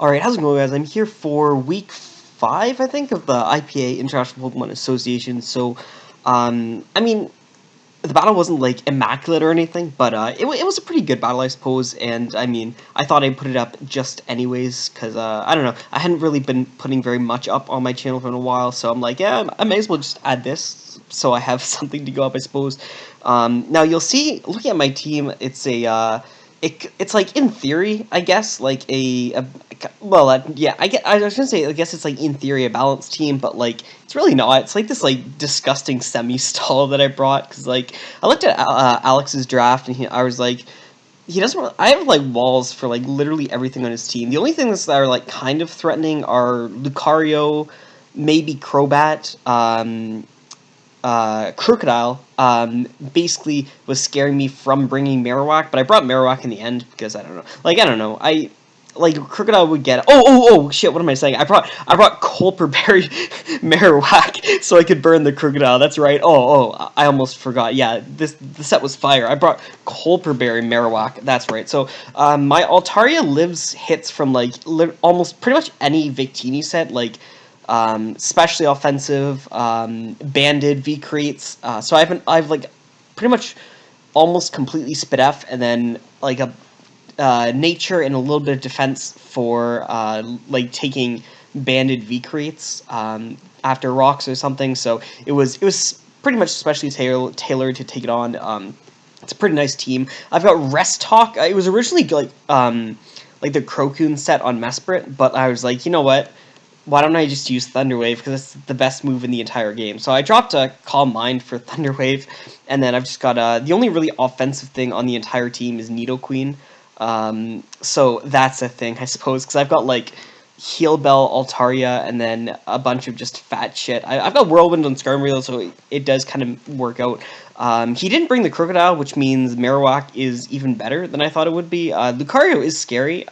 Alright, how's it going, guys? I'm here for week 5, I think, of the IPA, International Pokemon Association. So, I mean, the battle wasn't, like, immaculate or anything, but it was a pretty good battle, I suppose. And, I mean, I thought I'd put it up just anyways, because, I don't know, I hadn't really been putting very much up on my channel for a while, so I'm like, yeah, I may as well just add this, so I have something to go up, I suppose. Now, you'll see, looking at my team, it's it's like in theory, I guess, like well, yeah, I was gonna say, I guess it's like in theory a balanced team, but like it's really not. It's like this like disgusting semi-stall that I brought because like I looked at Alex's draft and I was like, he doesn't. I have like walls for like literally everything on his team. The only things that are like kind of threatening are Lucario, maybe Crobat, Crocodile basically was scaring me from bringing Marowak, but I brought Marowak in the end because I don't know. Like I don't know. I like Crocodile would get. Oh shit! What am I saying? I brought Colperberry Marowak so I could burn the Crocodile. That's right. I almost forgot. Yeah, the set was fire. I brought Colperberry Marowak. That's right. So my Altaria lives hits from like almost pretty much any Victini set. Like especially offensive, banded V creates. So I've like pretty much almost completely spit F, and then like a nature and a little bit of defense for like taking banded V creates after rocks or something. So it was pretty much especially tailored to take it on. It's a pretty nice team. I've got Rest Talk. It was originally like the Crocoon set on Mesprit, but I was like, you know what? Why don't I just use Thunder Wave, because it's the best move in the entire game. So I dropped a Calm Mind for Thunder Wave, and then I've just got the only really offensive thing on the entire team is Nidoqueen. So that's a thing, I suppose, because I've got like Heal Bell, Altaria, and then a bunch of just fat shit. I've got Whirlwind on Skarmory, so it does kind of work out. He didn't bring the Crocodile, which means Marowak is even better than I thought it would be. Lucario is scary.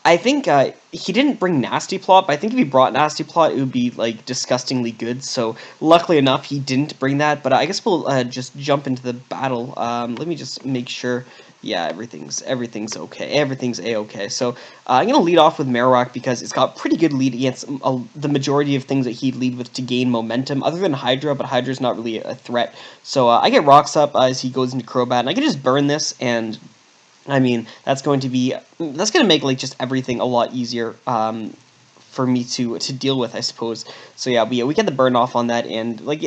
I think he didn't bring Nasty Plot, but I think if he brought Nasty Plot, it would be like disgustingly good. So luckily enough, he didn't bring that. But I guess we'll just jump into the battle. Let me just make sure. Yeah, everything's okay. Everything's a-okay. So I'm gonna lead off with Marowak because it's got pretty good lead against the majority of things that he'd lead with to gain momentum, other than Hydra. But Hydra's not really a threat. So I get Rocks up as he goes into Crobat, and I can just burn this and. I mean, that's going to make like just everything a lot easier for me to deal with, I suppose. So yeah, we get the burn off on that, and like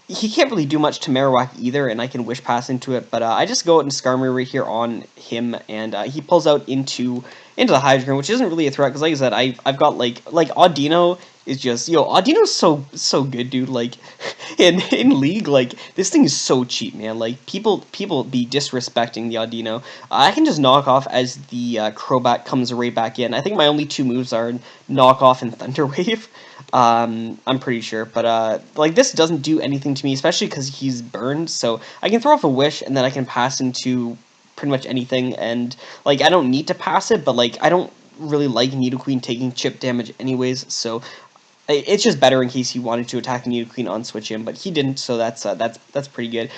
he can't really do much to Marowak either, and I can Wish Pass into it. But I just go out and Skarmory right here on him, and he pulls out into the Hydreigon, which isn't really a threat because, like I said, I've got like Audino is just Audino's so good, dude. Like in League, like this thing is so cheap, man. Like people be disrespecting the Audino. I can just knock off as the Crobat comes right back in. I think my only two moves are knock off and Thunder Wave. I'm pretty sure, but like this doesn't do anything to me, especially because he's burned. So I can throw off a Wish, and then I can pass into pretty much anything. And like I don't need to pass it, but like I don't really like Nidoqueen taking chip damage anyways. So it's just better in case he wanted to attack Nidoqueen on switch in, but he didn't. So that's pretty good.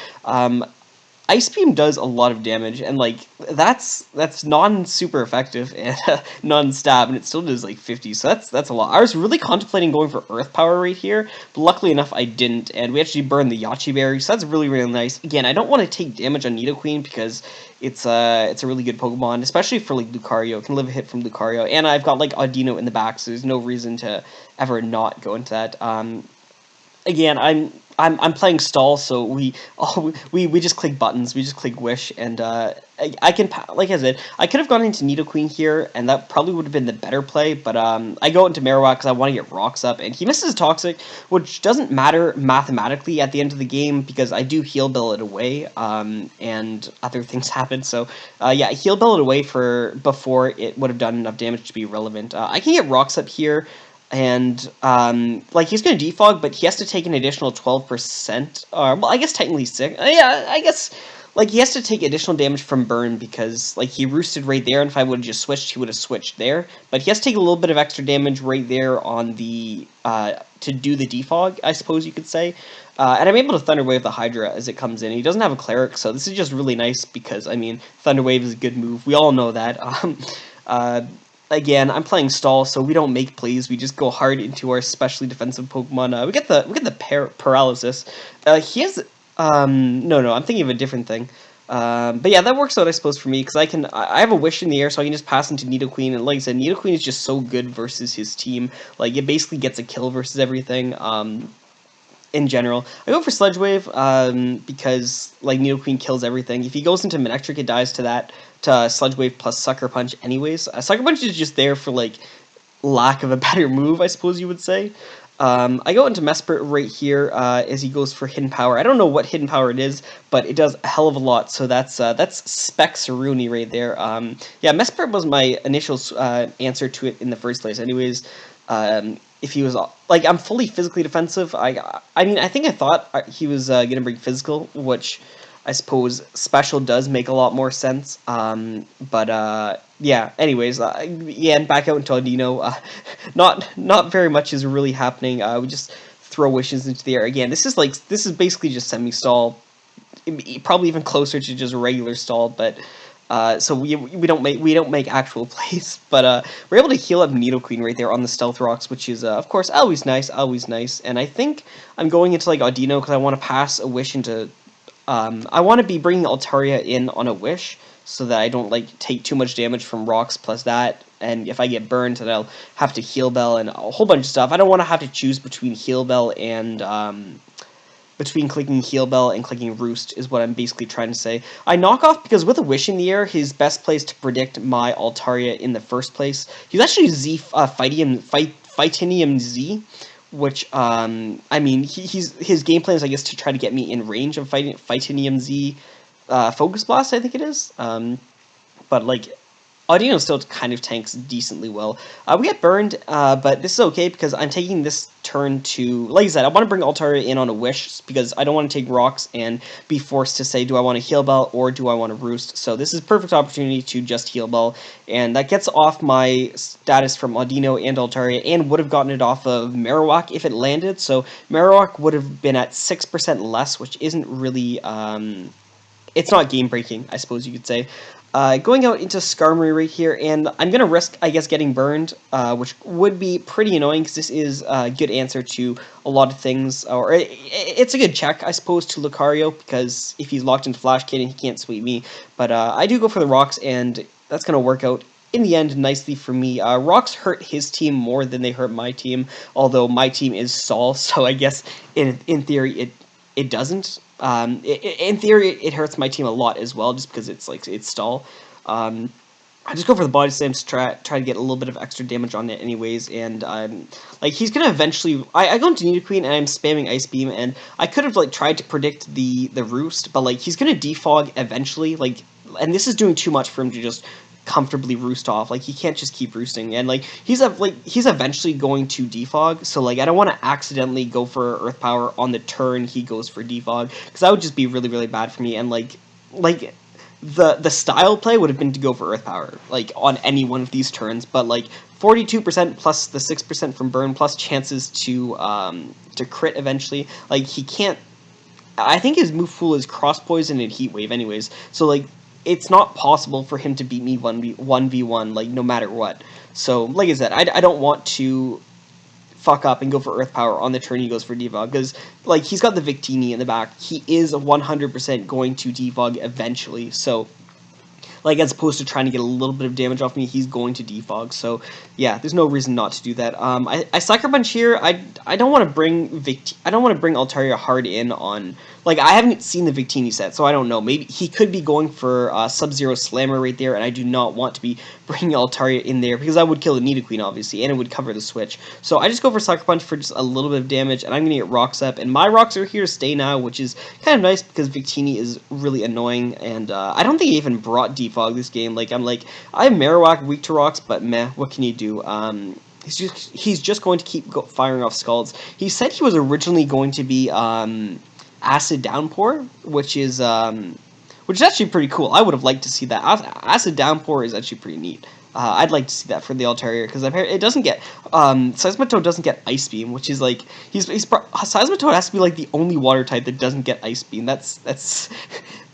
Ice Beam does a lot of damage, and like that's non-super effective and non-stab, and it still does like 50. So that's a lot. I was really contemplating going for Earth Power right here, but luckily enough I didn't, and we actually burned the Yachi Berry, so that's really nice. Again, I don't want to take damage on Nidoqueen because it's a really good Pokemon, especially for like Lucario. It can live a hit from Lucario, and I've got like Audino in the back, so there's no reason to ever not go into that. Again, I'm playing stall, so we just click buttons, we just click Wish, and I can, like I said, I could have gone into Nidoqueen here, and that probably would have been the better play, but I go into Marowak because I want to get Rocks up, and he misses Toxic, which doesn't matter mathematically at the end of the game, because I do Heal Bell it away, and other things happen, so yeah, I Heal Bell it away before it would have done enough damage to be relevant. I can get Rocks up here, and like he's going to defog, but he has to take an additional 12%. Well, I guess technically 6. Yeah, I guess like he has to take additional damage from burn because like he roosted right there, and if I would have just switched, he would have switched there. But he has to take a little bit of extra damage right there on the to do the defog, I suppose you could say. And I'm able to Thunder Wave the Hydra as it comes in. He doesn't have a Cleric, so this is just really nice because I mean Thunder Wave is a good move. We all know that. Again, I'm playing stall, so we don't make plays. We just go hard into our specially defensive Pokemon. We get the paralysis. He has no, I'm thinking of a different thing. But yeah, that works out, I suppose, for me, because I have a Wish in the air, so I can just pass into Nidoqueen, and like I said, Nidoqueen is just so good versus his team. Like, it basically gets a kill versus everything. In general, I go for Sludge Wave, because like Nidoqueen kills everything. If he goes into Manectric, it dies to that, to Sludge Wave plus Sucker Punch anyways. Sucker Punch is just there for, like, lack of a better move, I suppose you would say. I go into Mesprit right here, as he goes for Hidden Power. I don't know what Hidden Power it is, but it does a hell of a lot, so that's Spexaruni right there. Yeah, Mesprit was my initial answer to it in the first place anyways. If he was, like, I'm fully physically defensive. I mean, I think I thought he was gonna bring physical, which I suppose special does make a lot more sense. But yeah. Anyways, yeah, and back out into Audino. Not very much is really happening. We just throw wishes into the air again. This is basically just semi-stall, probably even closer to just regular stall, but. So we don't make actual plays, but we're able to heal up Nidoqueen right there on the Stealth Rocks, which is of course always nice, And I think I'm going into like Audino because I want to pass a wish into. I want to be bringing Altaria in on a wish so that I don't like take too much damage from rocks plus that. And if I get burned, then I'll have to Heal Bell and a whole bunch of stuff. I don't want to have to choose between Heal Bell and between clicking Heal Bell and clicking Roost is what I'm basically trying to say. I knock off because with a Wish in the air, his best place to predict my Altaria in the first place. He's actually Fightinium Z, which I mean his game plan is, I guess, to try to get me in range of Fightinium Z Focus Blast, I think it is. But like Audino still kind of tanks decently well. We get burned, but this is okay because I'm taking this turn to, like I said, I want to bring Altaria in on a Wish because I don't want to take rocks and be forced to say, do I want to Heal Bell or do I want to Roost? So this is a perfect opportunity to just Heal Bell, and that gets off my status from Audino and Altaria, and would have gotten it off of Marowak if it landed. So Marowak would have been at 6% less, which isn't really, it's not game-breaking, I suppose you could say. Going out into Skarmory right here, and I'm going to risk, I guess, getting burned, which would be pretty annoying, because this is a good answer to a lot of things, or it's a good check, I suppose, to Lucario, because if he's locked into Flash Cannon, he can't sweep me, but I do go for the rocks, and that's going to work out in the end nicely for me. Rocks hurt his team more than they hurt my team, although my team is Sol, so I guess in theory it doesn't. In theory, it hurts my team a lot as well, just because it's stall. I just go for the body slams to try to get a little bit of extra damage on it anyways, and like he's gonna eventually. I go into Nidoqueen and I'm spamming Ice Beam, and I could have like tried to predict the Roost, but like he's gonna defog eventually, like, and this is doing too much for him to just comfortably roost off. Like, he can't just keep roosting, and like he's eventually going to defog, so like I don't want to accidentally go for Earth Power on the turn he goes for defog, because that would just be really, really bad for me. And like the style play would have been to go for Earth Power like on any one of these turns, but like 42% plus the 6% from burn plus chances to crit eventually, like he can't. I think his move pool is Cross Poison and Heat Wave anyways, so like it's not possible for him to beat me 1v1, like, no matter what. So, like I said, I don't want to fuck up and go for Earth Power on the turn he goes for Defog, because, like, he's got the Victini in the back. He is 100% going to Defog eventually, so, like, as opposed to trying to get a little bit of damage off me, he's going to defog. So yeah, there's no reason not to do that. I Sucker Punch here. I don't want to bring Altaria hard in on, like, I haven't seen the Victini set, so I don't know. Maybe he could be going for Sub-Zero Slammer right there, and I do not want to be bringing Altaria in there, because I would kill the Nidoqueen, obviously, and it would cover the switch. So I just go for Sucker Punch for just a little bit of damage, and I'm going to get Rocks up, and my Rocks are here to stay now, which is kind of nice, because Victini is really annoying, and I don't think he even brought Defog this game. Like, I have Marowak weak to Rocks, but meh, what can you do? He's just going to keep firing off Scalds. He said he was originally going to be Acid Downpour, which is actually pretty cool. I would have liked to see that. Acid Downpour is actually pretty neat. I'd like to see that for the Altaria, because it doesn't get Seismitoad doesn't get Ice Beam, which is like Seismitoad has to be like the only water type that doesn't get Ice Beam. That's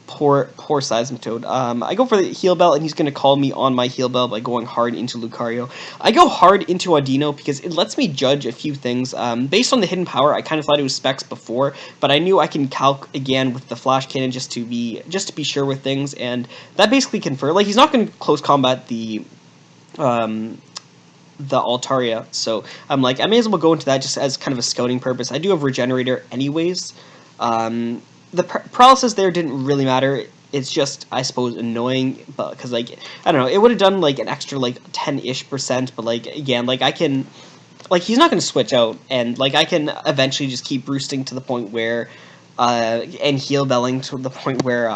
Poor Seismitoad. I go for the Heal Bell, and he's going to call me on my Heal Bell by going hard into Lucario. I go hard into Audino because it lets me judge a few things. Based on the hidden power, I kind of thought it was Specs before, but I knew I can calc again with the Flash Cannon just to be sure with things, and that basically confirmed. Like, he's not going to close combat the Altaria, so I'm like, I may as well go into that just as kind of a scouting purpose. I do have Regenerator anyways. The paralysis there didn't really matter. It's just, I suppose, annoying, but because, like, I don't know, it would have done like an extra like 10-ish%, but like, again, like, I can, like, he's not going to switch out, and like, I can eventually just keep boosting to the point where and heal belling to the point where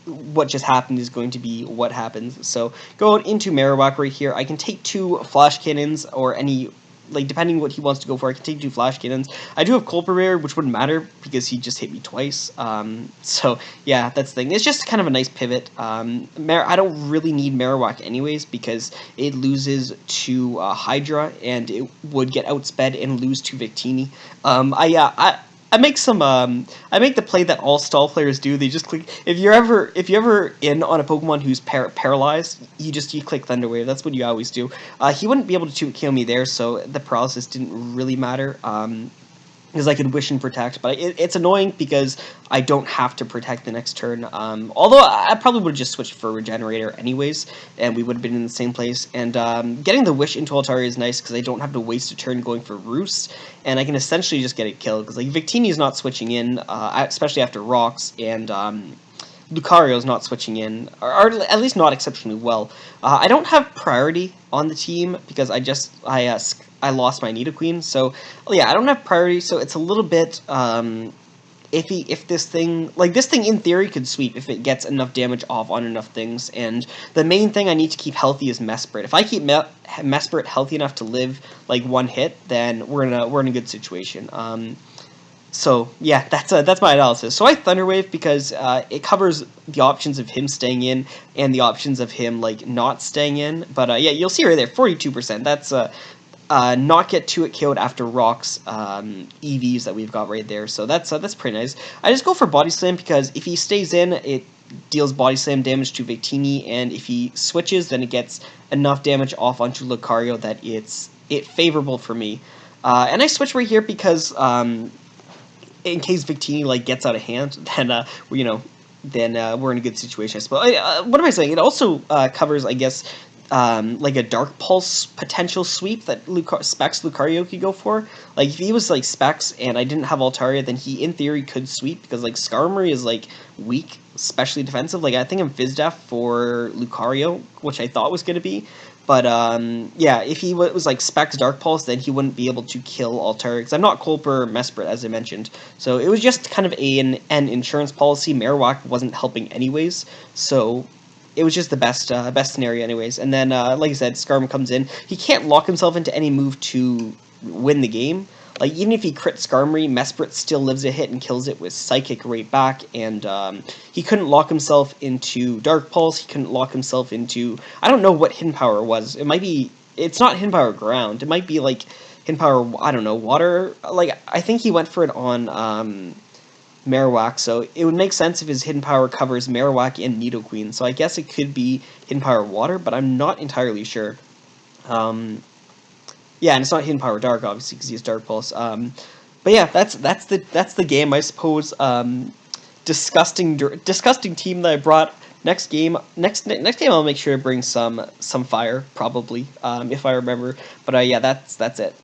what just happened is going to be what happens. So go out into Marowak right here. I can take 2 Flash Cannons, or any, like, depending what he wants to go for, I can take 2 Flash Cannons. I do have Culper, which wouldn't matter because he just hit me twice. So yeah, that's the thing. It's just kind of a nice pivot. I don't really need Marowak anyways because it loses to Hydra, and it would get outsped and lose to Victini. I make the play that all stall players do. They just click, if you're ever in on a Pokemon who's paralyzed, you click Thunder Wave. That's what you always do. He wouldn't be able to kill me there, so the paralysis didn't really matter. Because I could Wish and Protect, but it's annoying because I don't have to protect the next turn. Although I probably would have just switched for Regenerator anyways, and we would have been in the same place. And getting the Wish into Altaria is nice because I don't have to waste a turn going for Roost, and I can essentially just get it killed. Because like Victini is not switching in, especially after Rocks, and Lucario is not switching in, or at least not exceptionally well. I don't have priority on the team because I lost my Nidoqueen, so yeah, I don't have priority, so it's a little bit iffy if this thing in theory could sweep if it gets enough damage off on enough things, and the main thing I need to keep healthy is Mesprit. If I keep Mesprit healthy enough to live like one hit, then we're in a good situation. So yeah, that's my analysis. So I Thunder Wave because it covers the options of him staying in and the options of him like not staying in. But yeah, you'll see right there, 42%. That's not get to it killed after Rock's EVs that we've got right there. So that's pretty nice. I just go for Body Slam because if he stays in, it deals Body Slam damage to Victini, and if he switches, then it gets enough damage off onto Lucario that it's favorable for me. And I switch right here because in case Victini like gets out of hand, then we're in a good situation, I suppose. What am I saying? It also covers, I guess, like a Dark Pulse potential sweep that Specs Lucario could go for. Like, if he was like Specs and I didn't have Altaria, then he in theory could sweep, because like Skarmory is like weak, especially defensive. Like, I think I'm Fizdef for Lucario, which I thought was going to be. But yeah, if he was like Specs Dark Pulse, then he wouldn't be able to kill Altaria, because I'm not Culper Mesprit, as I mentioned. So it was just kind of an insurance policy. Marowak wasn't helping anyways, so it was just the best scenario anyways. And then, like I said, Skarm comes in. He can't lock himself into any move to win the game. Like, even if he crit Skarmory, Mesprit still lives a hit and kills it with Psychic right back, and he couldn't lock himself into Dark Pulse, he couldn't lock himself into, I don't know what Hidden Power was. It's not Hidden Power Ground, it might be like Hidden Power, I don't know, Water? Like, I think he went for it on Marowak, so it would make sense if his Hidden Power covers Marowak and Nidoqueen, so I guess it could be Hidden Power Water, but I'm not entirely sure. Yeah, and it's not Hidden Power Dark, obviously, because he has Dark Pulse. But yeah, that's the game, I suppose. Disgusting team that I brought. Next game, I'll make sure to bring some fire, probably, if I remember. But yeah, that's it.